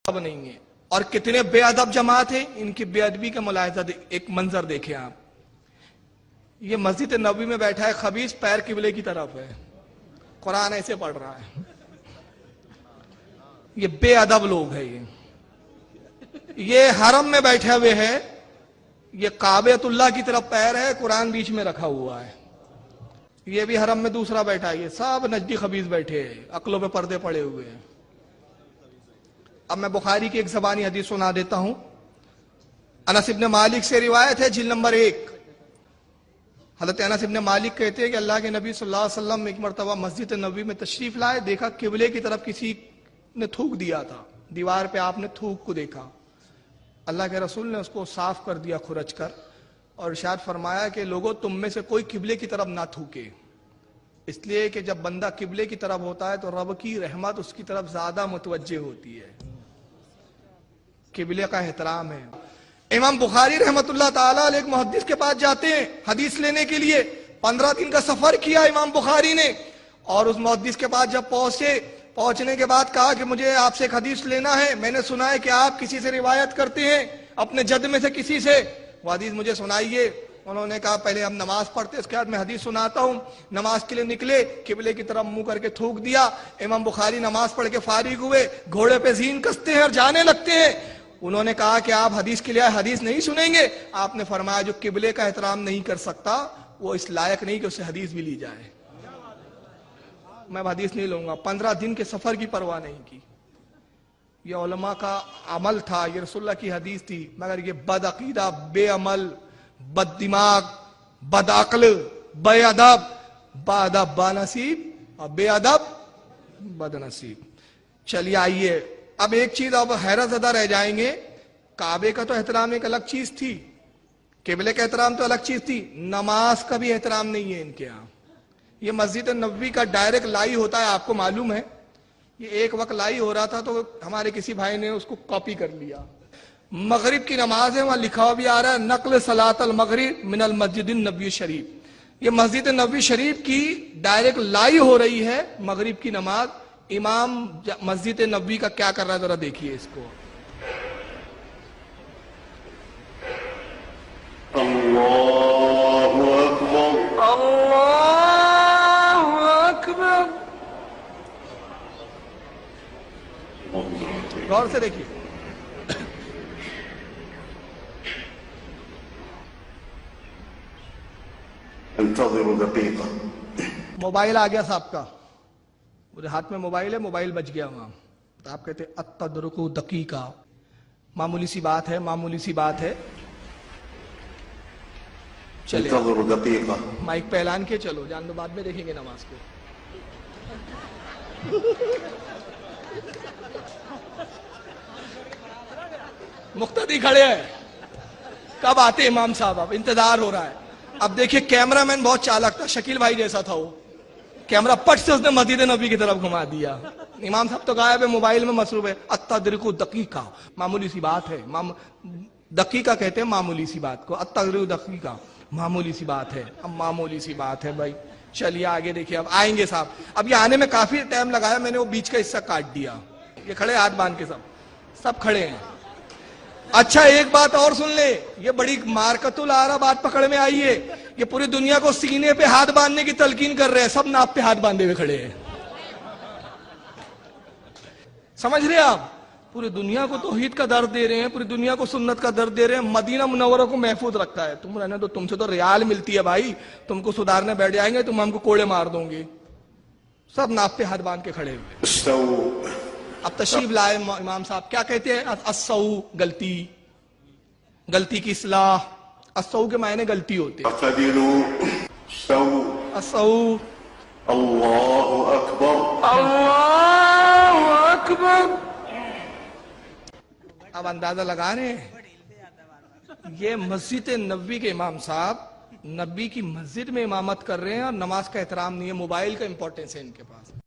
اب نہیں ہے. اور کتنے بے ادب جماعت ہیں, ان کی بے ادبی کا ملاحظہ ایک منظر دیکھیں آپ. یہ مسجد نبوی میں بیٹھا ہے خبیث, پیر قبلے کی طرف ہے, قرآن ایسے پڑھ رہا ہے. یہ بے ادب لوگ ہیں. یہ حرم میں بیٹھے ہوئے ہیں, یہ کعبۃ اللہ کی طرف پیر ہے, قرآن بیچ میں رکھا ہوا ہے. یہ بھی حرم میں دوسرا بیٹھا ہے. یہ سب نجدی خبیث بیٹھے ہیں, عقلوں پہ پردے پڑے ہوئے ہیں. اب میں بخاری کی ایک زبانی حدیث سنا دیتا ہوں. انس ابن مالک سے روایت ہے, جلد نمبر 1. حضرت انس ابن مالک کہتے ہیں کہ اللہ کے نبی صلی اللہ علیہ وسلم ایک مرتبہ مسجد نبوی میں تشریف لائے, دیکھا قبلے کی طرف کسی نے تھوک دیا تھا, دیوار پہ آپ نے تھوک کو دیکھا. اللہ کے رسول نے اس کو صاف کر دیا کھرچ کر, اور ارشاد فرمایا کہ لوگوں تم میں سے کوئی قبلے کی طرف نہ تھوکے, اس لیے کہ جب بندہ قبلے کی طرف ہوتا ہے تو رب کی رحمت اس کی طرف زیادہ متوجہ ہوتی ہے. قبلے کا احترام ہے. امام بخاری رحمت اللہ تعالیٰ علیہ ایک محدث کے پاس جاتے ہیں حدیث لینے کے لیے. 15 دن کا سفر کیا امام بخاری نے, اور اس محدث کے پاس جب پہنچنے کے بعد کہا کہ مجھے آپ سے ایک حدیث لینا ہے, میں نے سنا ہے کہ آپ کسی سے روایت کرتے ہیں, اپنے جد میں سے کسی سے, وہ حدیث مجھے سنائیے. انہوں نے کہا پہلے ہم نماز پڑھتے, اس کے بعد میں حدیث سناتا ہوں. نماز کے لیے نکلے, قبلے کی طرف منہ کر کے تھوک دیا. امام بخاری نماز پڑھ کے فارغ ہوئے, گھوڑے پہ زین کستے ہیں اور جانے لگتے ہیں. انہوں نے کہا کہ آپ حدیث کے لیے حدیث نہیں سنیں گے؟ آپ نے فرمایا جو قبلے کا احترام نہیں کر سکتا وہ اس لائق نہیں کہ اس سے حدیث بھی لی جائے. میں حدیث نہیں لوں گا. 15 دن کے سفر کی پرواہ نہیں کی. یہ علماء کا عمل تھا, یہ رسول اللہ کی حدیث تھی, مگر یہ بد عقیدہ, بے عمل, بد دماغ, بد عقل, بے ادب, با ادب با نصیب اور بے ادب بد نصیب. چلیے آئیے, اب ایک چیز اب حیرت زدہ رہ جائیں گے. کعبے کا تو احترام ایک الگ چیز تھی, قبلے کا احترام تو الگ چیز تھی, نماز کا بھی احترام نہیں ہے ان کے ہاں. یہ مسجد نبوی کا ڈائریکٹ لائی ہوتا ہے, آپ کو معلوم ہے. یہ ایک وقت لائی ہو رہا تھا تو ہمارے کسی بھائی نے اس کو کاپی کر لیا. مغرب کی نماز ہے, وہاں لکھا ہوا بھی آ رہا ہے نقل صلاۃ المغرب من المسجد النبوی شریف. یہ مسجد نبوی شریف کی ڈائریکٹ لائی ہو رہی ہے مغرب کی نماز. امام مسجد نبوی کا کیا کر رہا ہے ذرا دیکھیے اس کو. اللہ اکبر, اللہ اکبر. غور سے دیکھیے. انتظروا دقیقہ. موبائل آ گیا صاحب کا, میرے ہاتھ میں موبائل ہے, موبائل بچ گیا وہاں. تو آپ کہتے اتدرکوا دقیقہ, معمولی سی بات ہے, معمولی سی بات ہے. چلے انتظروا دقیقہ. مائک پہ اعلان کیے, چلو جان دو, بعد میں دیکھیں گے نماز کو. مقتدی کھڑے ہیں, کب آتے امام صاحب, اب انتظار ہو رہا ہے. اب دیکھیے کیمرہ مین بہت چالاک تھا, شکیل بھائی جیسا تھا وہ. کیمرہ پٹ سے اس نے مسجد نبی کی طرف گھما دیا. امام صاحب تو غائب ہے, موبائل میں مصروف ہے. اتدرکوا دقیقہ, معمولی سی بات ہے. دقیقہ کہتے ہیں معمولی سی بات کو, اتدرکوا دقیقہ معمولی سی بات ہے. اب معمولی سی بات ہے بھائی. چلیے آگے دیکھیے, اب آئیں گے صاحب. اب یہ آنے میں کافی ٹائم لگایا, میں نے وہ بیچ کا حصہ کاٹ دیا. یہ کھڑے ہاتھ باندھ کے, سب کھڑے ہیں. اچھا ایک بات اور سن لیں, یہ بڑی مارکت العرا بات پکڑ میں آئی ہے. یہ پوری دنیا کو سینے پہ ہاتھ باندھنے کی تلقین کر رہے ہیں, سب ناپ پہ ہاتھ باندھے ہوئے کھڑے ہیں. سمجھ رہے آپ, پوری دنیا کو توحید کا درد دے رہے ہیں, پوری دنیا کو سنت کا درد دے رہے ہیں. مدینہ منورہ کو محفوظ رکھتا ہے. تم رہنے تو, تم سے تو ریال ملتی ہے بھائی, تم کو سدھارنے بیٹھ جائیں گے, تم ہم کو کوڑے مار دوں گے. سب ناپ پہ ہاتھ باندھ کے کھڑے ہوئے. استووا. اب تشریف لائے امام صاحب, کیا کہتے ہیں؟ السو, غلطی کی اصلاح. السو کے معنی غلطی ہوتے ہیں. اعتدلوا. استووا. السو. اللہ اکبر. اللہ اکبر. اب اندازہ لگا رہے ہیں, یہ مسجد نبوی کے امام صاحب نبی کی مسجد میں امامت کر رہے ہیں اور نماز کا احترام نہیں ہے. موبائل کا امپورٹنس ہے ان کے پاس.